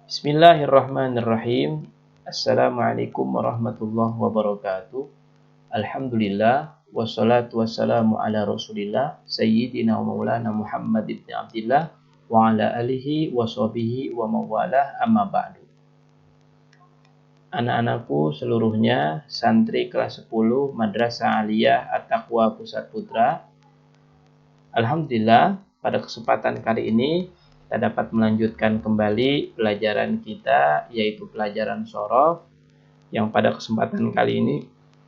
Bismillahirrahmanirrahim. Assalamualaikum warahmatullahi wabarakatuh. Alhamdulillah wassalatu wassalamu ala Rasulillah Sayyidina wa Maulana Muhammad ibn Abdillah wa ala alihi wa sahbihi wa mawalah, amma ba'du. Anak-anakku seluruhnya, santri kelas 10 Madrasah Aliyah At-Taqwa Pusat Putra. Alhamdulillah, pada kesempatan kali ini kita dapat melanjutkan kembali pelajaran kita, yaitu pelajaran shorof, yang pada kesempatan kali ini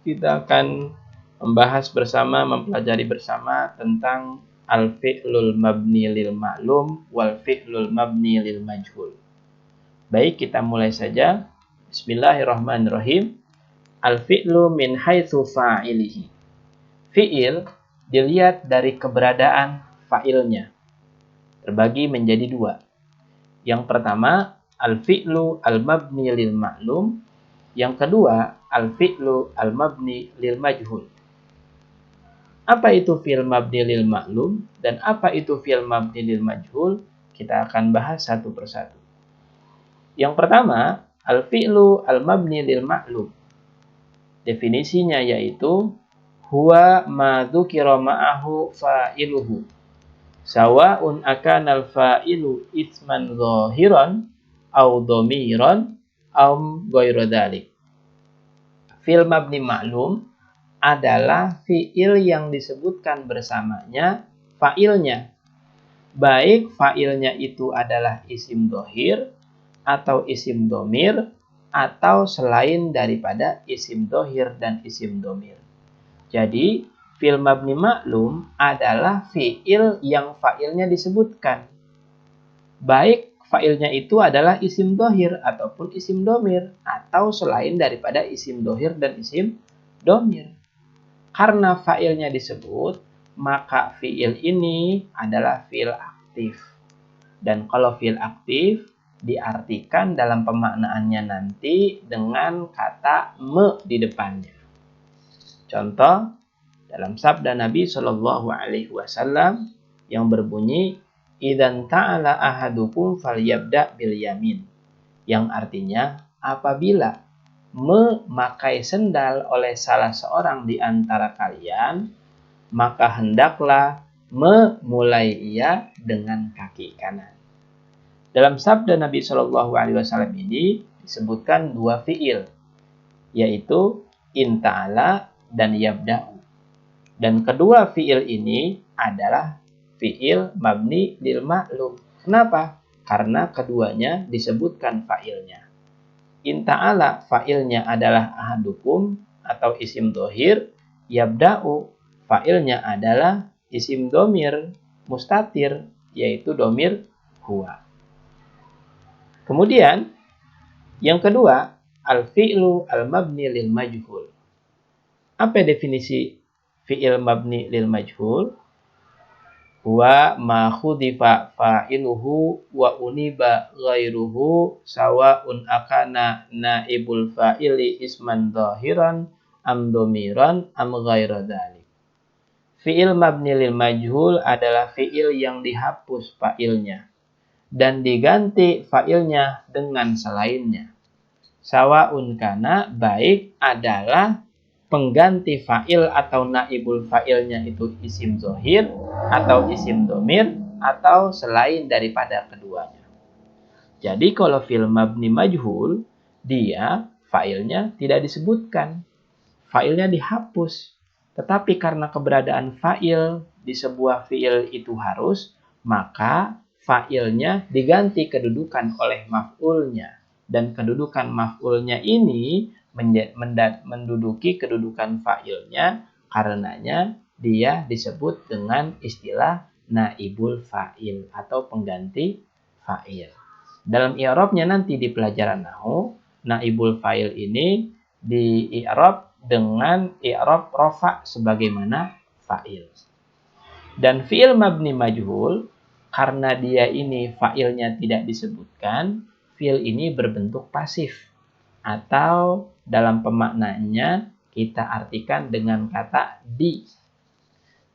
kita akan mempelajari bersama tentang al-fi'lul mabni lil ma'lum wal fi'lul mabni lil majhul. Baik, kita mulai saja. Bismillahirrahmanirrahim. Al-fi'lu min haitsu fa'ilihi. Fi'il dilihat dari keberadaan fa'ilnya. Terbagi menjadi dua. Yang pertama, al-fi'lu al-mabni lil ma'lum. Yang kedua, al-fi'lu al-mabni lil majhul. Apa itu fi'il mabni lil ma'lum dan apa itu fi'il mabni lil majhul? Kita akan bahas satu persatu. Yang pertama, al-fi'lu al-mabni lil ma'lum. Definisinya yaitu huwa ma dzukira ma'ahu fa'iluhu. Sawa'un akanal fa'ilu isman zahiran au dhamiran au ghairu dzalik. Fi'il mabni ma'lum adalah fi'il yang disebutkan bersamanya fa'ilnya. Baik fa'ilnya itu adalah isim dhahir atau isim dhamir atau selain daripada isim dhahir dan isim dhamir. Jadi fi'il mabni ma'lum adalah fi'il yang fa'ilnya disebutkan. Baik fa'ilnya itu adalah isim dhahir ataupun isim dhamir atau selain daripada isim dhahir dan isim dhamir. Karena fa'ilnya disebut, maka fi'il ini adalah fi'il aktif. Dan kalau fi'il aktif diartikan dalam pemaknaannya nanti dengan kata me di depannya. Contoh dalam sabda Nabi Shallallahu Alaihi Wasallam yang berbunyi, "Idzan ta'ala ahadukum falyabda bil yamin," yang artinya apabila memakai sendal oleh salah seorang di antara kalian, maka hendaklah memulai ia dengan kaki kanan. Dalam sabda Nabi Shallallahu Alaihi Wasallam ini disebutkan dua fi'il, yaitu in ta'ala dan yabda'u. Dan kedua fi'il ini adalah fi'il mabni lil ma'lum. Kenapa? Karena keduanya disebutkan fa'ilnya. In ta'ala fa'ilnya adalah ahadukum atau isim dhahir, yabda'u fa'ilnya adalah isim dhamir mustatir, yaitu dhamir huwa. Kemudian yang kedua, al-fi'lu al-mabni lil majhul. Apa definisi fi'il mabni lil majhul? Huwa ma khudifa fa'iluhu wa uniba ghairuhu sawa'un akana naibul fa'ili isman dhahiran am dhamiran am ghairu dzalik. Fi'il mabni lil majhul adalah fi'il yang dihapus fa'ilnya dan diganti fa'ilnya dengan selainnya. Sawa'un kana, baik adalah pengganti fa'il atau naibul fa'ilnya itu isim zahir atau isim dhamir atau selain daripada keduanya. Jadi kalau fi'il mabni majhul, dia fa'ilnya tidak disebutkan. Fa'ilnya dihapus. Tetapi karena keberadaan fa'il di sebuah fi'il itu harus, maka fa'ilnya diganti kedudukan oleh maf'ulnya. Dan kedudukan maf'ulnya ini menduduki kedudukan fa'ilnya, karenanya dia disebut dengan istilah naibul fa'il atau pengganti fa'il. Dalam i'rabnya nanti di pelajaran nahwu, naibul fa'il ini di i'rab dengan i'rab rafa sebagaimana fa'il. Dan fi'il mabni majhul, karena dia ini fa'ilnya tidak disebutkan, fi'il ini berbentuk pasif. Atau dalam pemaknaannya kita artikan dengan kata di.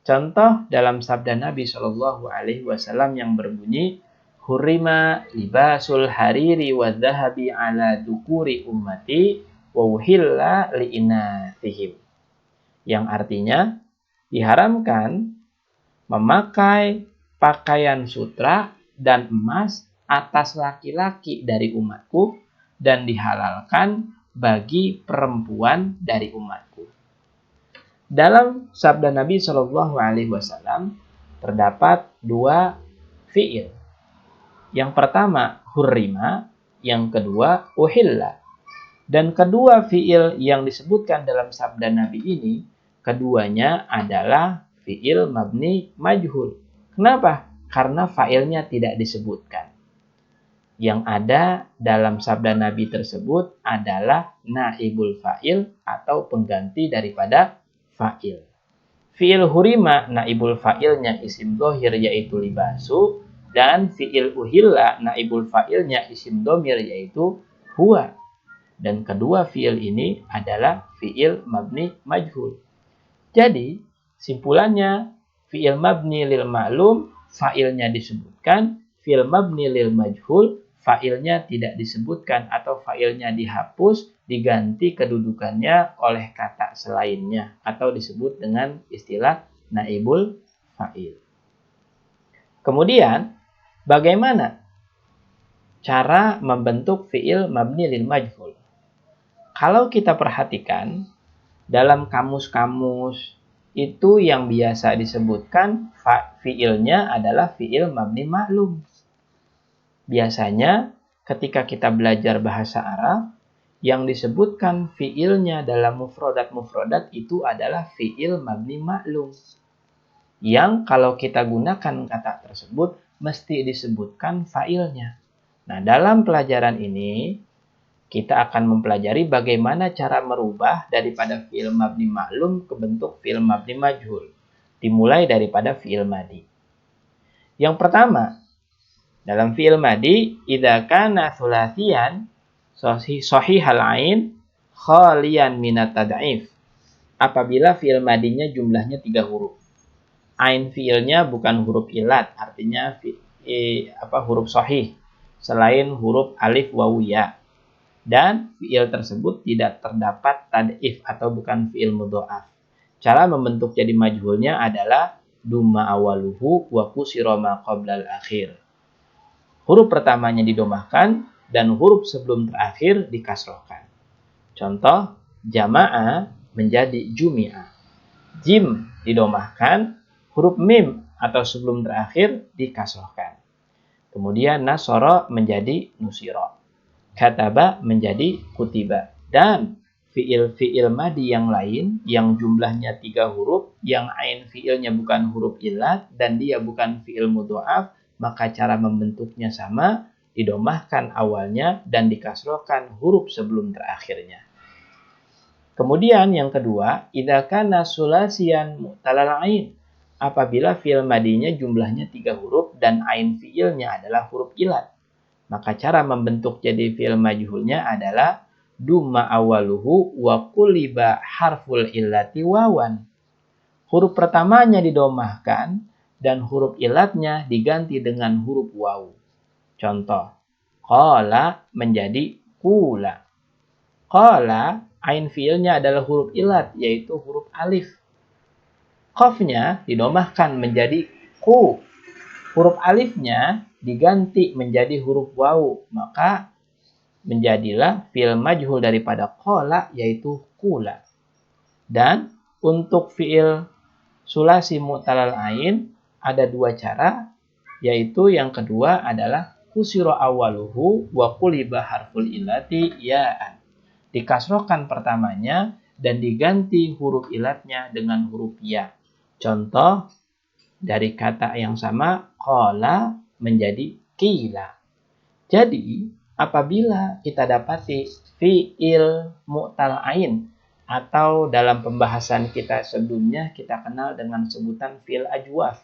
Contoh dalam sabda Nabi Shallallahu Alaihi Wasallam yang berbunyi, hurrima libasul hariri wa dhahabi ala dukuri ummati wa uhilla li'inathihim. Yang artinya diharamkan memakai pakaian sutra dan emas atas laki-laki dari umatku dan dihalalkan bagi perempuan dari umatku. Dalam sabda Nabi Shallallahu Alaihi Wasallam terdapat dua fiil. Yang pertama hurrima, yang kedua uhilla. Dan kedua fiil yang disebutkan dalam sabda Nabi ini, keduanya adalah fiil mabni majhul. Kenapa? Karena failnya tidak disebutkan. Yang ada dalam sabda Nabi tersebut adalah naibul fa'il atau pengganti daripada fa'il. Fi'il hurima naibul fa'ilnya isim dhohir yaitu libasu, dan fi'il uhilla naibul fa'ilnya isim dhamir yaitu huwa. Dan kedua fi'il ini adalah fi'il mabni majhul. Jadi simpulannya fi'il mabni lil ma'lum fa'ilnya disebutkan, fi'il mabni lil majhul fa'ilnya tidak disebutkan atau fa'ilnya dihapus, diganti kedudukannya oleh kata selainnya atau disebut dengan istilah naibul fa'il. Kemudian bagaimana cara membentuk fi'il mabni lil majhul? Kalau kita perhatikan dalam kamus-kamus itu yang biasa disebutkan fi'ilnya adalah fi'il mabni maklum. Biasanya ketika kita belajar bahasa Arab, yang disebutkan fi'ilnya dalam mufrodat itu adalah fi'il mabni maklum. Yang kalau kita gunakan kata tersebut, mesti disebutkan fa'ilnya. Nah, dalam pelajaran ini, kita akan mempelajari bagaimana cara merubah daripada fi'il mabni maklum ke bentuk fi'il mabni majhul. Dimulai daripada fi'il madi. Yang pertama, dalam fi'il madi, idza kana tsulasiyan sahihal ain khalian minat tad'if. Apabila fi'il madinya jumlahnya 3 huruf. Ain fi'ilnya bukan huruf ilat, artinya huruf sahih selain huruf alif wawu ya. Dan fi'il tersebut tidak terdapat tad'if atau bukan fi'il mudha'af. Cara membentuk jadi majhulnya adalah dumma awaluhu wa kusira ma qablal akhir. Huruf pertamanya didomahkan dan huruf sebelum terakhir dikasrohkan. Contoh, jama'a menjadi jumi'a. Jim didomahkan, huruf mim atau sebelum terakhir dikasrohkan. Kemudian nasoro menjadi nusiro. Kataba menjadi kutiba. Dan fi'il madi yang lain yang jumlahnya 3 huruf, yang ain fi'ilnya bukan huruf ilat dan dia bukan fi'il mudha'af, maka cara membentuknya sama, didomahkan awalnya dan dikasrohkan huruf sebelum terakhirnya. Kemudian yang kedua, idza kana sulasiyan mu'talal ain. Apabila fi'il madinya jumlahnya 3 huruf dan ain fi'ilnya adalah huruf ilat, maka cara membentuk jadi fi'il majhulnya adalah dumma awaluhu wa quliba harful illati wawan. Huruf pertamanya didomahkan dan huruf ilatnya diganti dengan huruf wawu. Contoh, qala menjadi kula. Qala, ain fi'ilnya adalah huruf ilat, yaitu huruf alif. Qafnya didomahkan menjadi ku. Huruf alifnya diganti menjadi huruf wawu, maka menjadilah fi'il majhul daripada qala, yaitu kula. Dan untuk fi'il sulasi mu'talal ain ada 2 cara, yaitu yang kedua adalah kusiro awaluhu wa quliba harful illati ya'an. Dikasrohkan pertamanya dan diganti huruf ilatnya dengan huruf ya. Contoh dari kata yang sama, qala menjadi qila. Jadi apabila kita dapati fi'il mu'tal ain atau dalam pembahasan kita sebelumnya kita kenal dengan sebutan fi'il ajwaf.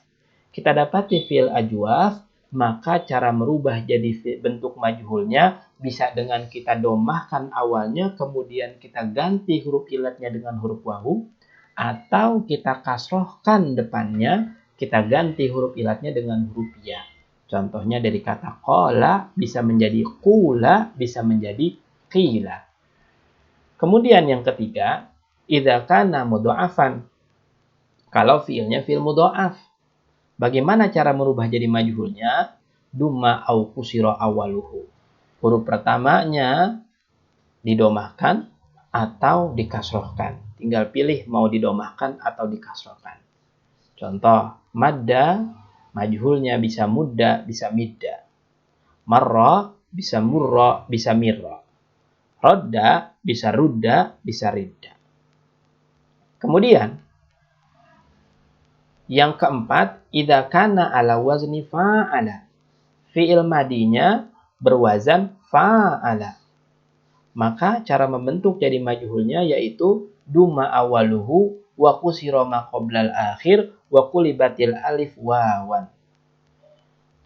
Kita dapati fi'il ajwaf, maka cara merubah jadi bentuk majhulnya bisa dengan kita domahkan awalnya, kemudian kita ganti huruf ilatnya dengan huruf wawu, atau kita kasrohkan depannya, kita ganti huruf ilatnya dengan huruf ya. Contohnya dari kata qala bisa menjadi qula, bisa menjadi qila. Kemudian yang ketiga, idza kana mudha'afan. Kalau fiilnya fiil mudha'af. Bagaimana cara merubah jadi majhulnya? Dumma au kusira awaluhu. Huruf pertamanya didomahkan atau dikasrohkan. Tinggal pilih mau didomahkan atau dikasrohkan. Contoh, madda, majhulnya bisa mudda, bisa midda. Marra, bisa murra, bisa mirra. Rodda, bisa rudda, bisa ridda. Kemudian, yang keempat, idza kana ala wazni fa'ala. Fi'il madinya berwazan fa'ala. Maka cara membentuk jadi majhulnya yaitu duma awaluhu wa kusira ma qoblal akhir wa kulibatil alif wawan.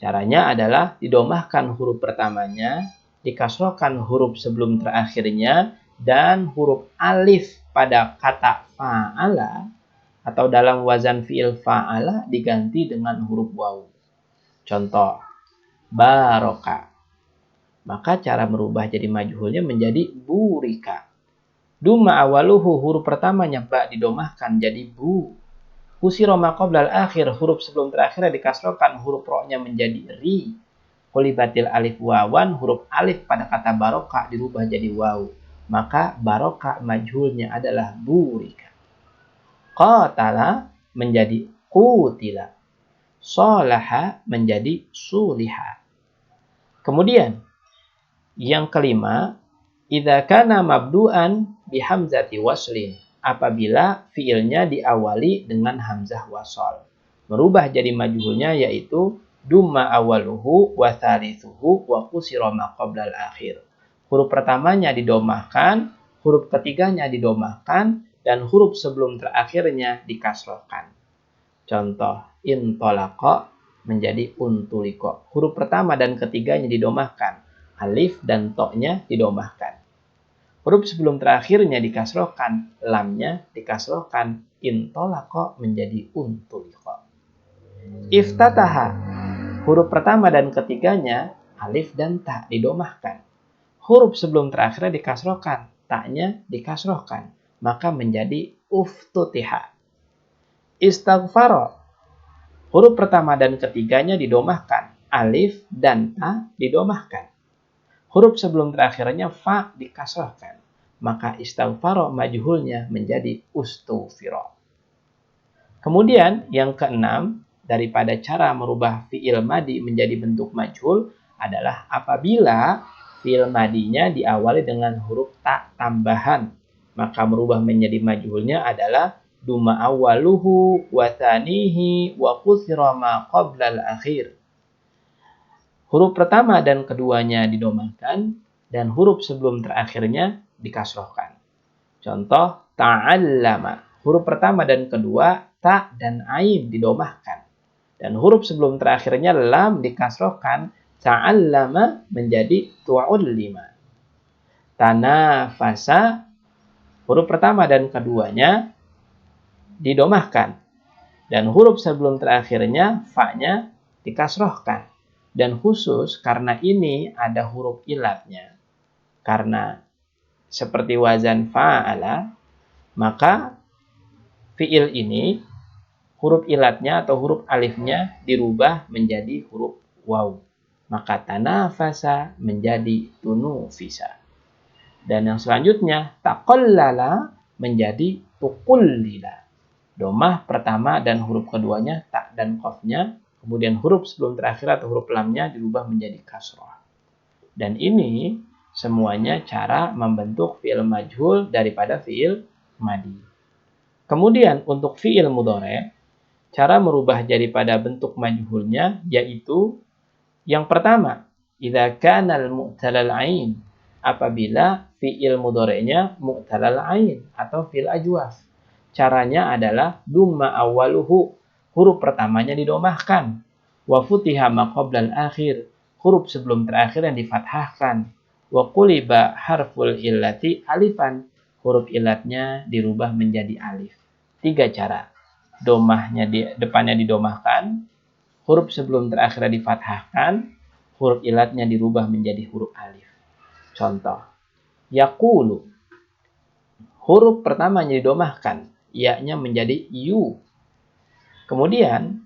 Caranya adalah didomahkan huruf pertamanya, dikasrohkan huruf sebelum terakhirnya, dan huruf alif pada kata fa'ala atau dalam wazan fi'il fa'ala diganti dengan huruf waw. Contoh, baroka. Maka cara merubah jadi majhulnya menjadi burika. Duma awaluhu, huruf pertamanya ba didomahkan jadi bu. Kusira ma qoblal akhir, huruf sebelum terakhirnya dikasrohkan, huruf ro-nya menjadi ri. Kulibatil alif wawan, huruf alif pada kata baroka dirubah jadi waw. Maka baroka majhulnya adalah burika. Qatala menjadi qutila. Solaha menjadi suliha. Kemudian yang kelima, idza kana mabdu'an bihamzati waslin. Apabila fiilnya diawali dengan hamzah wasol. Merubah jadi majhulnya yaitu dumma awaluhu wa thalithuhu wa kusira ma qoblal akhir. Huruf pertamanya didomahkan, huruf ketiganya didomahkan, dan huruf sebelum terakhirnya dikasrohkan. Contoh, intolaqa menjadi untuliko. Huruf pertama dan ketiganya didomahkan. Alif dan to-nya didomahkan. Huruf sebelum terakhirnya dikasrohkan, lamnya dikasrohkan, intolako menjadi untuliko. Iftataha, huruf pertama dan ketiganya, alif dan ta didomahkan. Huruf sebelum terakhirnya dikasrohkan, ta-nya dikasrohkan, maka menjadi uftutiha. Istaghfaro, huruf pertama dan ketiganya didomahkan, alif dan ta didomahkan. Huruf sebelum terakhirnya fa dikasrahkan. Maka istaghfaro majhulnya menjadi ustufiro. Kemudian yang keenam, daripada cara merubah fi'il madi menjadi bentuk majhul adalah apabila fi'il madinya diawali dengan huruf ta tambahan. Maka merubah menjadi majhulnya adalah duma awaluhu wa thanihi wa kusira ma qoblal akhir. Huruf pertama dan keduanya didomahkan dan huruf sebelum terakhirnya dikasrohkan. Contoh, ta'allama. Huruf pertama dan kedua, ta dan ain didomahkan. Dan huruf sebelum terakhirnya lam dikasrohkan, ta'allama menjadi tu'ullima. Tanafasa, huruf pertama dan keduanya didomahkan. Dan huruf sebelum terakhirnya, fa-nya dikasrohkan. Dan khusus karena ini ada huruf ilatnya. Karena seperti wazan fa'ala, maka fi'il ini huruf ilatnya atau huruf alifnya dirubah menjadi huruf waw. Maka tanafasa menjadi tunufisa. Dan yang selanjutnya taqallala menjadi tuqullila. Domah pertama dan huruf keduanya ta dan qafnya. Kemudian huruf sebelum terakhir atau huruf lamnya dirubah menjadi kasrah. Dan ini semuanya cara membentuk fi'il majhul daripada fi'il madi. Kemudian untuk fi'il mudhari', cara merubah daripada bentuk majhulnya yaitu yang pertama, idza kana al-mu'talal ain, apabila fi'il mudhari'nya mu'talal ain atau fi'il ajwaf. Caranya adalah dumma awaluhu, huruf pertamanya didomahkan. Wa futiha ma qoblal akhir, huruf sebelum terakhir yang difathahkan. Wa quliba harful illati alifan, huruf ilatnya dirubah menjadi alif. 3 cara. Domahnya depannya didomahkan, huruf sebelum terakhir difathahkan, huruf ilatnya dirubah menjadi huruf alif. Contoh, yaqulu. Huruf pertamanya didomahkan, ya-nya menjadi yu. Kemudian,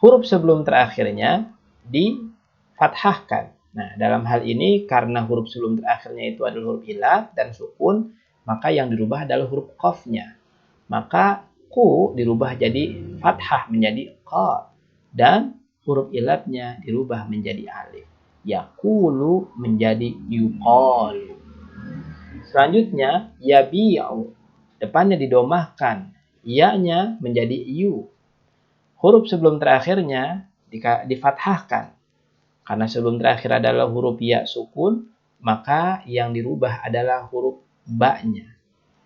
huruf sebelum terakhirnya difathahkan. Nah, dalam hal ini karena huruf sebelum terakhirnya itu adalah huruf ilat dan sukun, maka yang dirubah adalah huruf qafnya. Maka ku dirubah jadi fathah menjadi qa, dan huruf ilatnya dirubah menjadi alif. Yaqulu menjadi yuqalu. Selanjutnya, yabi'u. Depannya didomahkan, ya-nya menjadi yu. Huruf sebelum terakhirnya difathahkan. Karena sebelum terakhir adalah huruf ya sukun, maka yang dirubah adalah huruf ba-nya.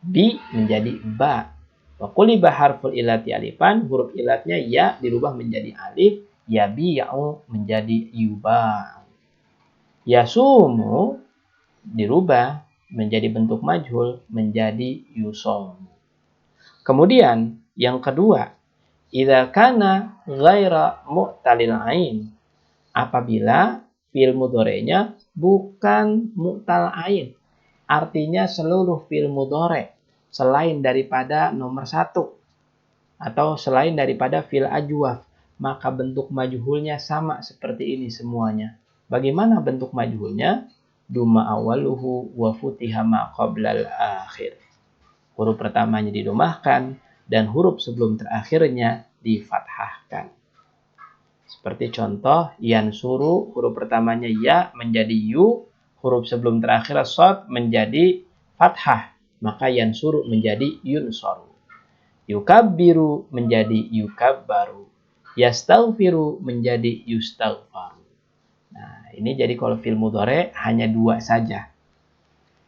Bi menjadi ba. Wa quliba harful ilati alifan, huruf ilatnya ya dirubah menjadi alif, yabi'u menjadi yuba. Yasumu dirubah menjadi bentuk majhul menjadi yusom. Kemudian yang kedua, idza kana ghaira mu'talil ain, apabila fi'il mudhari'nya bukan mu'tal ain, artinya seluruh fi'il mudhari' selain daripada nomor 1 atau selain daripada fi'il ajwaf, maka bentuk majhulnya sama seperti ini semuanya. Bagaimana bentuk majhulnya? Duma awaluhu wa futiha ma qablal akhir. Huruf pertamanya didomahkan dan huruf sebelum terakhirnya difathahkan. Seperti contoh, yansuru, huruf pertamanya ya menjadi yu, huruf sebelum terakhir shad menjadi fathah, maka yansuru menjadi yunsaru. Yukabbiru menjadi yukabbaru. Yastaghfiru menjadi yustaghfaru. Nah, ini jadi kalau fi'il mudhari hanya 2 saja.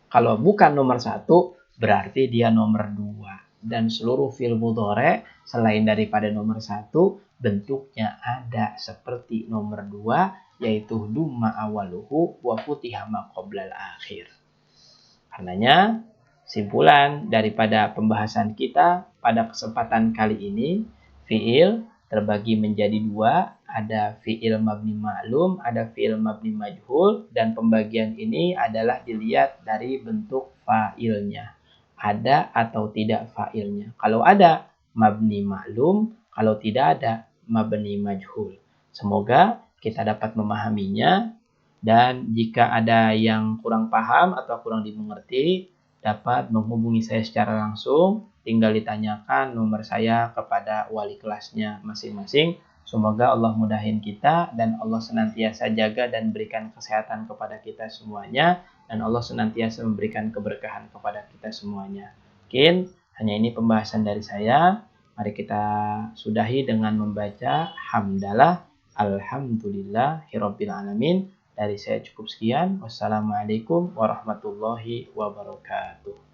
Kalau bukan nomor 1, berarti dia nomor 2. Dan seluruh fi'il mudhari selain daripada nomor 1, bentuknya ada seperti nomor 2, yaitu dumma awaluhu wa futiha ma qoblal akhir. Karenanya, simpulan daripada pembahasan kita pada kesempatan kali ini, fi'il terbagi menjadi 2, ada fi'il mabni ma'lum, ada fi'il mabni majhul, dan pembagian ini adalah dilihat dari bentuk fa'ilnya. Ada atau tidak fa'ilnya. Kalau ada, mabni ma'lum, kalau tidak ada, mabni majhul. Semoga kita dapat memahaminya, dan jika ada yang kurang paham atau kurang dimengerti, dapat menghubungi saya secara langsung. Tinggal ditanyakan nomor saya kepada wali kelasnya masing-masing. Semoga Allah mudahin kita dan Allah senantiasa jaga dan berikan kesehatan kepada kita semuanya. Dan Allah senantiasa memberikan keberkahan kepada kita semuanya. Mungkin hanya ini pembahasan dari saya. Mari kita sudahi dengan membaca hamdalah. Alhamdulillahirabbil alamin. Dari saya cukup sekian. Wassalamualaikum warahmatullahi wabarakatuh.